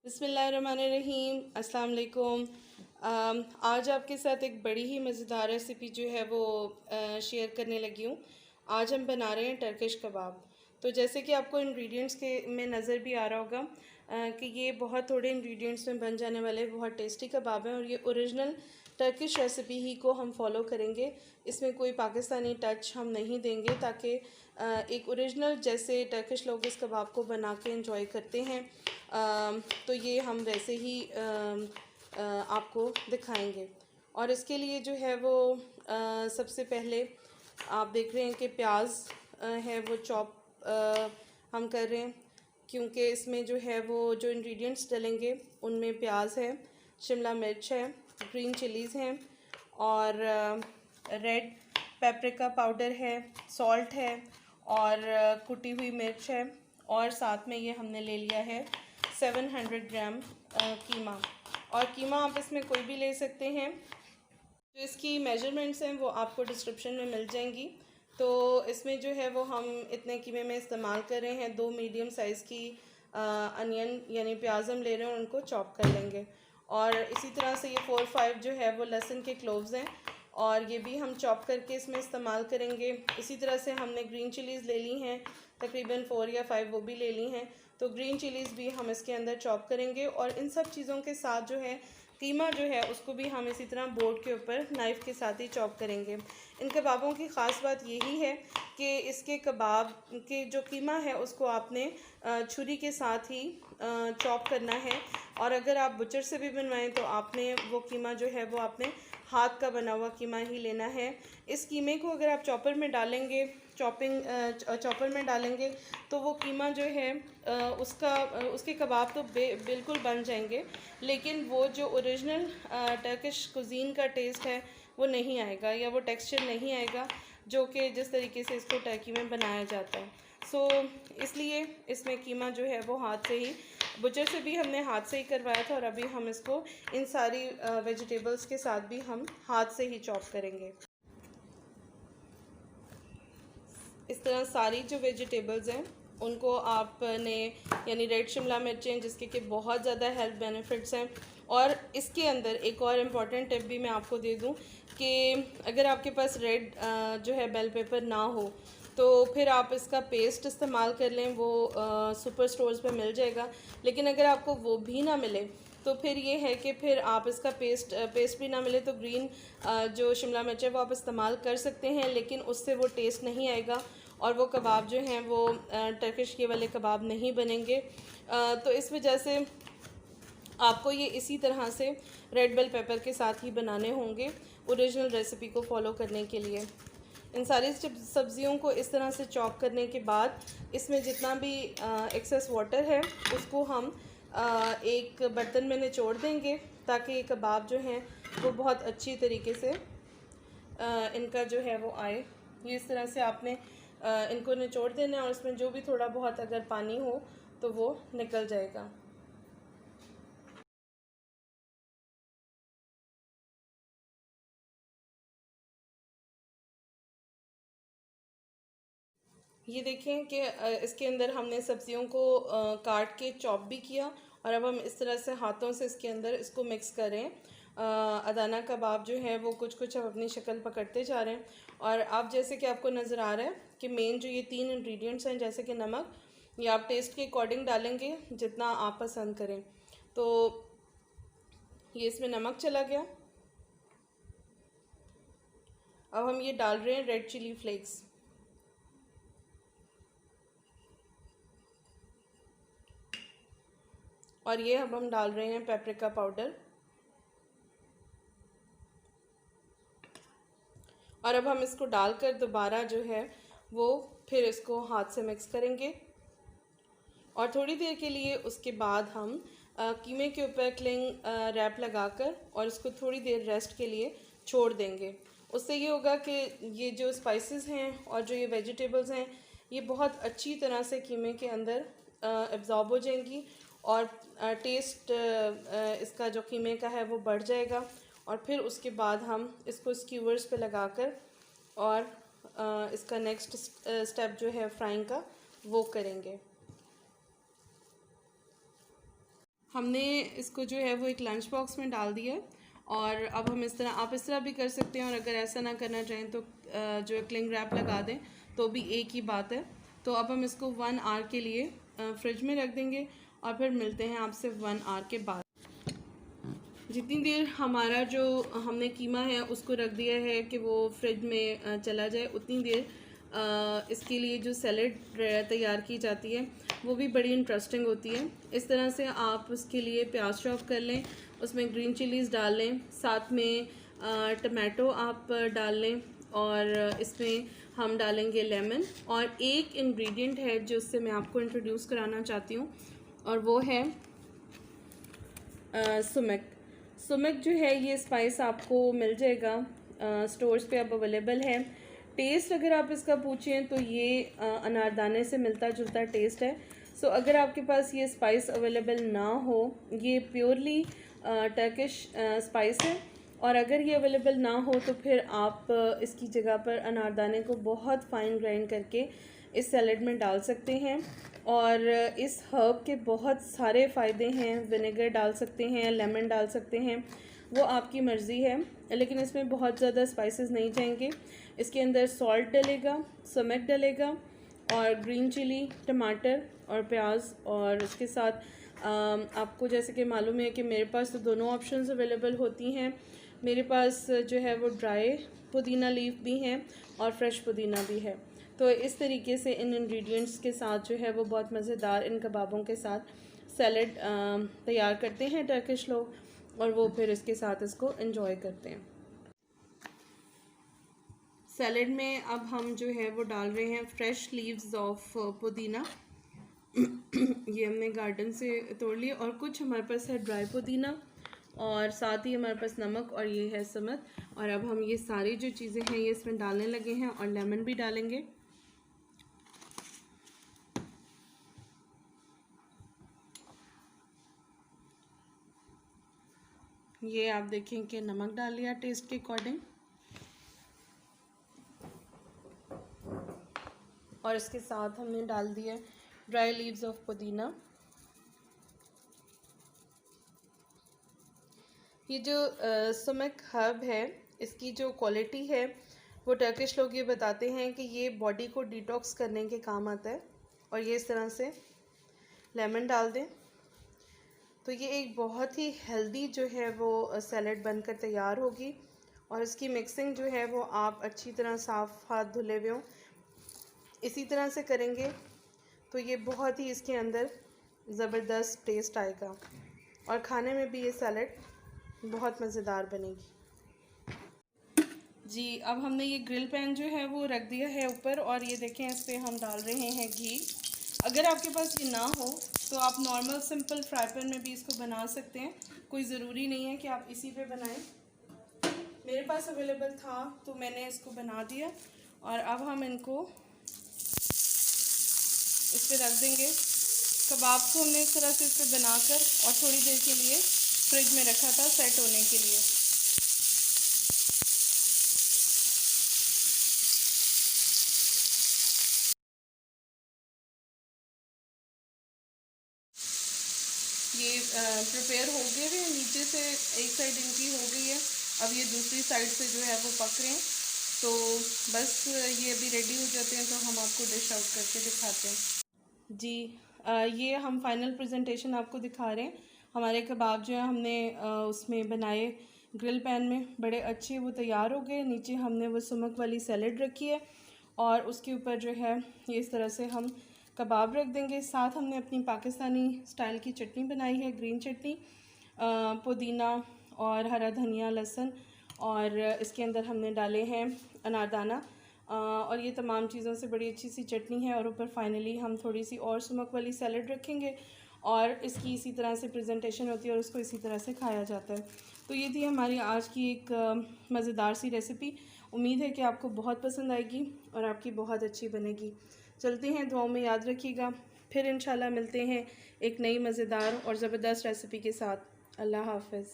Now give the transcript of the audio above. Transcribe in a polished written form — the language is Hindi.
बिस्मिल्लाहिर्रहमानिर्रहीम। अस्सलाम वालेकुम। आज आपके साथ एक बड़ी ही मज़ेदार रेसिपी जो है वो शेयर करने लगी हूँ। आज हम बना रहे हैं टर्किश कबाब। तो जैसे कि आपको इंग्रेडिएंट्स के में नज़र भी आ रहा होगा कि ये बहुत थोड़े इंग्रेडिएंट्स में बन जाने वाले बहुत टेस्टी कबाब हैं और ये ओरिजिनल टर्किश रेसिपी ही को हम फॉलो करेंगे। इसमें कोई पाकिस्तानी टच हम नहीं देंगे ताकि एक ओरिजिनल जैसे टर्किश लोग इस कबाब को बना के एंजॉय करते हैं तो ये हम वैसे ही आपको दिखाएंगे। और इसके लिए जो है वो सबसे पहले आप देख रहे हैं कि प्याज है वो चॉप हम कर रहे हैं, क्योंकि इसमें जो है वो जो इंग्रेडिएंट्स डलेंगे उनमें प्याज है, शिमला मिर्च है, ग्रीन चिलीज़ हैं और रेड पेपरिका पाउडर है, सॉल्ट है और कुटी हुई मिर्च है और साथ में ये हमने ले लिया है 700 ग्राम कीमा। और कीमा आप इसमें कोई भी ले सकते हैं। जो इसकी मेजरमेंट्स हैं वो आपको डिस्क्रिप्शन में मिल जाएंगी। तो इसमें जो है वो हम इतने कीमे में इस्तेमाल कर रहे हैं। 2 मीडियम साइज़ की अनियन यानी प्याज हम ले रहे हैं, उनको चॉप कर लेंगे। और इसी तरह से ये 4-5 जो है वो लहसुन के क्लोव्स हैं और ये भी हम चॉप करके इसमें इस्तेमाल करेंगे। इसी तरह से हमने ग्रीन चिलीज़ ले ली हैं, तकरीबन 4 या 5 वो भी ले ली हैं। तो ग्रीन चिलीज़ भी हम इसके अंदर चॉप करेंगे। और इन सब चीज़ों के साथ जो है कीमा जो है उसको भी हम इसी तरह बोर्ड के ऊपर नाइफ़ के साथ ही चॉप करेंगे। इन कबाबों की ख़ास बात यही है कि इसके कबाब के जो कीमा है उसको आपने छुरी के साथ ही चॉप करना है। और अगर आप बुचर से भी बनवाएं तो आपने वो कीमा जो है वो आपने हाथ का बना हुआ कीमा ही लेना है। इस कीमे को अगर आप चॉपर में डालेंगे चॉपर में डालेंगे तो वो कीमा जो है उसके कबाब तो बिल्कुल बन जाएंगे, लेकिन वो जो ओरिजिनल टर्किश कुज़ीन का टेस्ट है वो नहीं आएगा या वो टेक्सचर नहीं आएगा जो कि जिस तरीके से इसको टर्की में बनाया जाता है। इसलिए इसमें कीमा जो है वो हाथ से ही, बुचर से भी हमने हाथ से ही करवाया था और अभी हम इसको इन सारी वेजिटेबल्स के साथ भी हम हाथ से ही चॉप करेंगे। इस तरह सारी जो वेजिटेबल्स हैं उनको आपने यानी रेड शिमला मिर्चें जिसके कि बहुत ज़्यादा हेल्थ बेनिफिट्स हैं। और इसके अंदर एक और इम्पॉर्टेंट टिप भी मैं आपको दे दूं कि अगर आपके पास रेड जो है बेल पेपर ना हो तो फिर आप इसका पेस्ट इस्तेमाल कर लें, वो सुपर स्टोर्स पे मिल जाएगा। लेकिन अगर आपको वो भी ना मिले तो फिर ये है कि फिर आप इसका पेस्ट भी ना मिले तो ग्रीन जो शिमला मिर्च है वो आप इस्तेमाल कर सकते हैं, लेकिन उससे वो टेस्ट नहीं आएगा और वो कबाब जो हैं वो टर्किश के वाले कबाब नहीं बनेंगे। तो इस वजह से आपको ये इसी तरह से रेड बेल पेपर के साथ ही बनाने होंगे ओरिजिनल रेसिपी को फॉलो करने के लिए। इन सारी सब्जियों को इस तरह से चॉप करने के बाद इसमें जितना भी एक्सेस वाटर है उसको हम एक बर्तन में निचोड़ देंगे ताकि ये कबाब जो हैं वो बहुत अच्छी तरीके से इनका जो है वो आए। ये इस तरह से आपने इनको निचोड़ देना है और इसमें जो भी थोड़ा बहुत अगर पानी हो तो वो निकल जाएगा। ये देखें कि इसके अंदर हमने सब्जियों को काट के चॉप भी किया और अब हम इस तरह से हाथों से इसके अंदर इसको मिक्स करें। अदाना कबाब जो है वो कुछ कुछ हम अपनी शक्ल पकड़ते जा रहे हैं। और अब जैसे कि आपको नज़र आ रहा है कि मेन जो ये 3 इंग्रेडिएंट्स हैं जैसे कि नमक, ये आप टेस्ट के अकॉर्डिंग डालेंगे जितना आप पसंद करें। तो ये इसमें नमक चला गया। अब हम ये डाल रहे हैं रेड चिली फ्लेक्स। और ये अब हम डाल रहे हैं पेपरिका पाउडर। और अब हम इसको डालकर दोबारा जो है वो फिर इसको हाथ से मिक्स करेंगे और थोड़ी देर के लिए उसके बाद हम कीमे के ऊपर क्लिंग रैप लगाकर और इसको थोड़ी देर रेस्ट के लिए छोड़ देंगे। उससे ये होगा कि ये जो स्पाइसेस हैं और जो ये वेजिटेबल्स हैं ये बहुत अच्छी तरह से कीमे के अंदर एब्जॉर्ब हो जाएंगी और टेस्ट इसका जो कीमे का है वो बढ़ जाएगा। और फिर उसके बाद हम इसको स्क्यूवर्स पे लगाकर और इसका नेक्स्ट स्टेप जो है फ्राइंग का वो करेंगे। हमने इसको जो है वो एक लंच बॉक्स में डाल दिया है और अब हम इस तरह, आप इस तरह भी कर सकते हैं और अगर ऐसा ना करना चाहें तो जो क्लिंग रैप लगा दें तो भी एक ही बात है। तो अब हम इसको 1 आवर के लिए फ्रिज में रख देंगे और फिर मिलते हैं आपसे 1 आवर के बाद। जितनी देर हमारा जो हमने कीमा है उसको रख दिया है कि वो फ्रिज में चला जाए, उतनी देर इसके लिए जो सैलेड तैयार की जाती है वो भी बड़ी इंटरेस्टिंग होती है। इस तरह से आप उसके लिए प्याज चॉप कर लें, उसमें ग्रीन चिलीज़ डाल लें, साथ में टमाटो आप डाल लें और इसमें हम डालेंगे लेमन। और एक इंग्रेडिएंट है जो उससे मैं आपको इंट्रोड्यूस कराना चाहती हूँ और वो है सुमक। सुमक जो है ये स्पाइस आपको मिल जाएगा, स्टोर्स पे अब अवेलेबल है। टेस्ट अगर आप इसका पूछें तो ये अनारदाने से मिलता जुलता टेस्ट है। सो अगर आपके पास ये स्पाइस अवेलेबल ना हो, ये प्योरली टर्किश स्पाइस है, और अगर ये अवेलेबल ना हो तो फिर आप इसकी जगह पर अनारदाने को बहुत फाइन ग्राइंड करके इस सैलेड में डाल सकते हैं। और इस हर्ब के बहुत सारे फ़ायदे हैं। विनेगर डाल सकते हैं, लेमन डाल सकते हैं, वो आपकी मर्ज़ी है, लेकिन इसमें बहुत ज़्यादा स्पाइसेस नहीं जाएंगे। इसके अंदर सॉल्ट डलेगा, समक डलेगा और ग्रीन चिली, टमाटर और प्याज। और उसके साथ आपको जैसे कि मालूम है कि मेरे पास तो दोनों ऑप्शंस अवेलेबल होती हैं। मेरे पास जो है वो ड्राई पुदीना लीफ भी हैं और फ्रेश पुदीना भी है। तो इस तरीके से इन इंग्रेडिएंट्स के साथ जो है वो बहुत मज़ेदार इन कबाबों के साथ सैलेड तैयार करते हैं टर्किश लोग, और वो फिर इसके साथ इसको एंजॉय करते हैं। सैलेड में अब हम जो है वो डाल रहे हैं फ्रेश लीव्स ऑफ पुदीना। ये हमने गार्डन से तोड़ लिए, और कुछ हमारे पास है ड्राई पुदीना, और साथ ही हमारे पास नमक, और ये है समत। और अब हम ये सारी जो चीज़ें हैं ये इसमें डालने लगे हैं, और लेमन भी डालेंगे। ये आप देखें कि नमक डाल लिया टेस्ट के अकॉर्डिंग, और इसके साथ हमने डाल दिया ड्राई लीव्स ऑफ पुदीना। ये जो समक हर्ब है, इसकी जो क्वालिटी है वो टर्किश लोग ये बताते हैं कि ये बॉडी को डिटॉक्स करने के काम आता है। और ये इस तरह से लेमन डाल दें तो ये एक बहुत ही हेल्दी जो है वो सैलेड बनकर तैयार होगी। और इसकी मिक्सिंग जो है वो आप अच्छी तरह साफ़ हाथ धुले हुए हों इसी तरह से करेंगे तो ये बहुत ही इसके अंदर ज़बरदस्त टेस्ट आएगा, और खाने में भी ये सैलेड बहुत मज़ेदार बनेगी। जी, अब हमने ये ग्रिल पैन जो है वो रख दिया है ऊपर, और ये देखें इस पर हम डाल रहे हैं घी। अगर आपके पास ये ना हो तो आप नॉर्मल सिंपल फ्राई पैन में भी इसको बना सकते हैं, कोई ज़रूरी नहीं है कि आप इसी पे बनाएं। मेरे पास अवेलेबल था तो मैंने इसको बना दिया, और अब हम इनको इस पर रख देंगे। कबाब को हमने इस तरह से इस पर बनाकर और थोड़ी देर के लिए फ्रिज में रखा था सेट होने के लिए। ये प्रिपेयर हो गए हैं, नीचे से एक साइड इनकी हो गई है, अब ये दूसरी साइड से जो है वो पक रहे हैं। तो बस ये अभी रेडी हो जाते हैं तो हम आपको डिश आउट करके दिखाते हैं। जी, ये हम फाइनल प्रेजेंटेशन आपको दिखा रहे हैं। हमारे कबाब जो है हमने उसमें बनाए ग्रिल पैन में, बड़े अच्छे वो तैयार हो गए। नीचे हमने वो सुमक वाली सैलेड रखी है, और उसके ऊपर जो है ये इस तरह से हम कबाब रख देंगे। साथ हमने अपनी पाकिस्तानी स्टाइल की चटनी बनाई है, ग्रीन चटनी, पुदीना और हरा धनिया, लहसुन, और इसके अंदर हमने डाले हैं अनारदाना, और ये तमाम चीज़ों से बड़ी अच्छी सी चटनी है। और ऊपर फाइनली हम थोड़ी सी और सुमक वाली सैलेड रखेंगे, और इसकी इसी तरह से प्रेजेंटेशन होती है और उसको इसी तरह से खाया जाता है। तो ये थी हमारी आज की एक मज़ेदार सी रेसिपी। उम्मीद है कि आपको बहुत पसंद आएगी और आपकी बहुत अच्छी बनेगी। चलते हैं, दुआओं में याद रखिएगा। फिर इंशाल्लाह मिलते हैं एक नई मज़ेदार और ज़बरदस्त रेसिपी के साथ। अल्लाह हाफ़िज़।